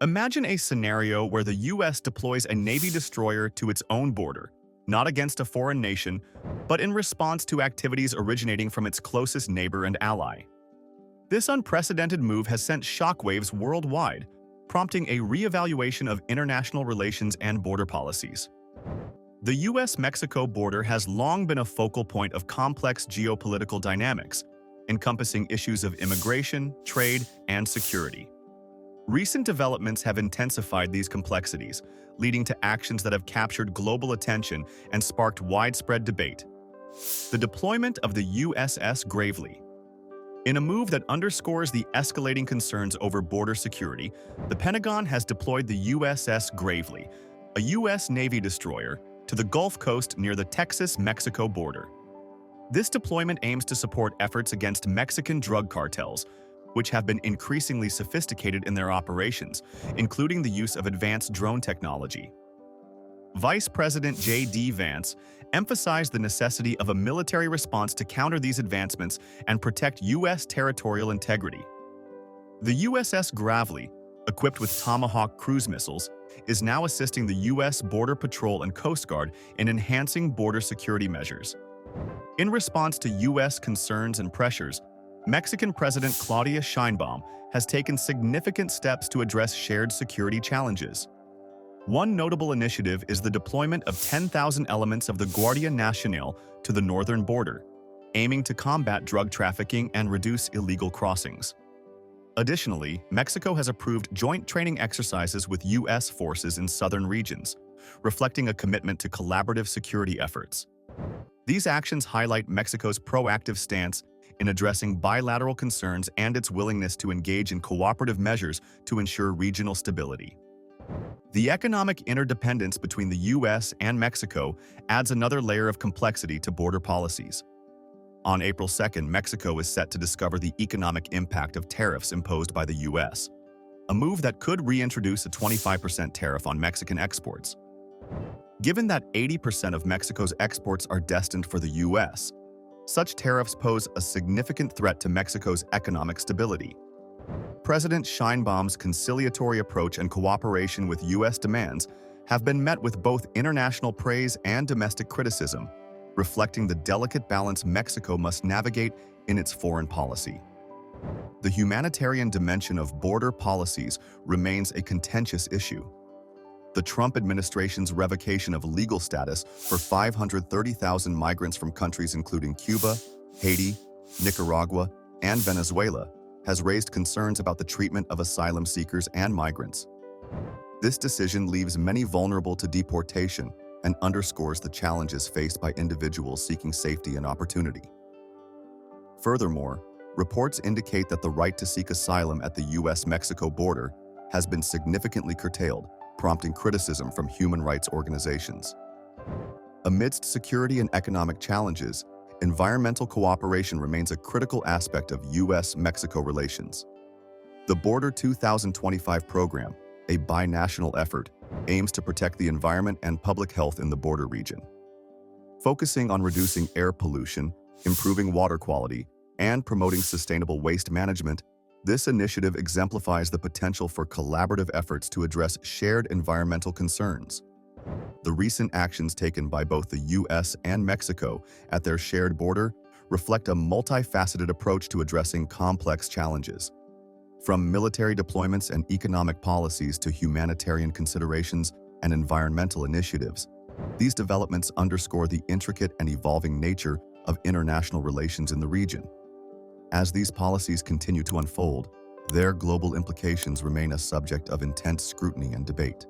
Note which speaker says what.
Speaker 1: Imagine a scenario where the U.S. deploys a Navy destroyer to its own border, not against a foreign nation, but in response to activities originating from its closest neighbor and ally. This unprecedented move has sent shockwaves worldwide, prompting a reevaluation of international relations and border policies. The U.S. Mexico border has long been a focal point of complex geopolitical dynamics, encompassing issues of immigration, trade, and security. Recent developments have intensified these complexities, leading to actions that have captured global attention and sparked widespread debate. The deployment of the USS Gravely. In a move that underscores the escalating concerns over border security, the Pentagon has deployed the USS Gravely, a U.S. Navy destroyer, to the Gulf Coast near the Texas-Mexico border. This deployment aims to support efforts against Mexican drug cartels, which have been increasingly sophisticated in their operations, including the use of advanced drone technology. Vice President J.D. Vance emphasized the necessity of a military response to counter these advancements and protect U.S. territorial integrity. The USS Gravely, equipped with Tomahawk cruise missiles, is now assisting the U.S. Border Patrol and Coast Guard in enhancing border security measures. In response to U.S. concerns and pressures, Mexican President Claudia Sheinbaum has taken significant steps to address shared security challenges. One notable initiative is the deployment of 10,000 elements of the Guardia Nacional to the northern border, aiming to combat drug trafficking and reduce illegal crossings. Additionally, Mexico has approved joint training exercises with U.S. forces in southern regions, reflecting a commitment to collaborative security efforts. These actions highlight Mexico's proactive stance in addressing bilateral concerns and its willingness to engage in cooperative measures to ensure regional stability. The economic interdependence between the U.S. and Mexico adds another layer of complexity to border policies. On April 2nd, Mexico is set to discover the economic impact of tariffs imposed by the U.S., a move that could reintroduce a 25% tariff on Mexican exports. Given that 80% of Mexico's exports are destined for the U.S., such tariffs pose a significant threat to Mexico's economic stability. President Sheinbaum's conciliatory approach and cooperation with U.S. demands have been met with both international praise and domestic criticism, reflecting the delicate balance Mexico must navigate in its foreign policy. The humanitarian dimension of border policies remains a contentious issue. The Trump administration's revocation of legal status for 530,000 migrants from countries including Cuba, Haiti, Nicaragua, and Venezuela has raised concerns about the treatment of asylum seekers and migrants. This decision leaves many vulnerable to deportation and underscores the challenges faced by individuals seeking safety and opportunity. Furthermore, reports indicate that the right to seek asylum at the U.S. Mexico border has been significantly curtailed, prompting criticism from human rights organizations. Amidst security and economic challenges, environmental cooperation remains a critical aspect of U.S.-Mexico relations. The Border 2025 program, a binational effort, aims to protect the environment and public health in the border region. Focusing on reducing air pollution, improving water quality, and promoting sustainable waste management, this initiative exemplifies the potential for collaborative efforts to address shared environmental concerns. The recent actions taken by both the U.S. and Mexico at their shared border reflect a multifaceted approach to addressing complex challenges. From military deployments and economic policies to humanitarian considerations and environmental initiatives, these developments underscore the intricate and evolving nature of international relations in the region. As these policies continue to unfold, their global implications remain a subject of intense scrutiny and debate.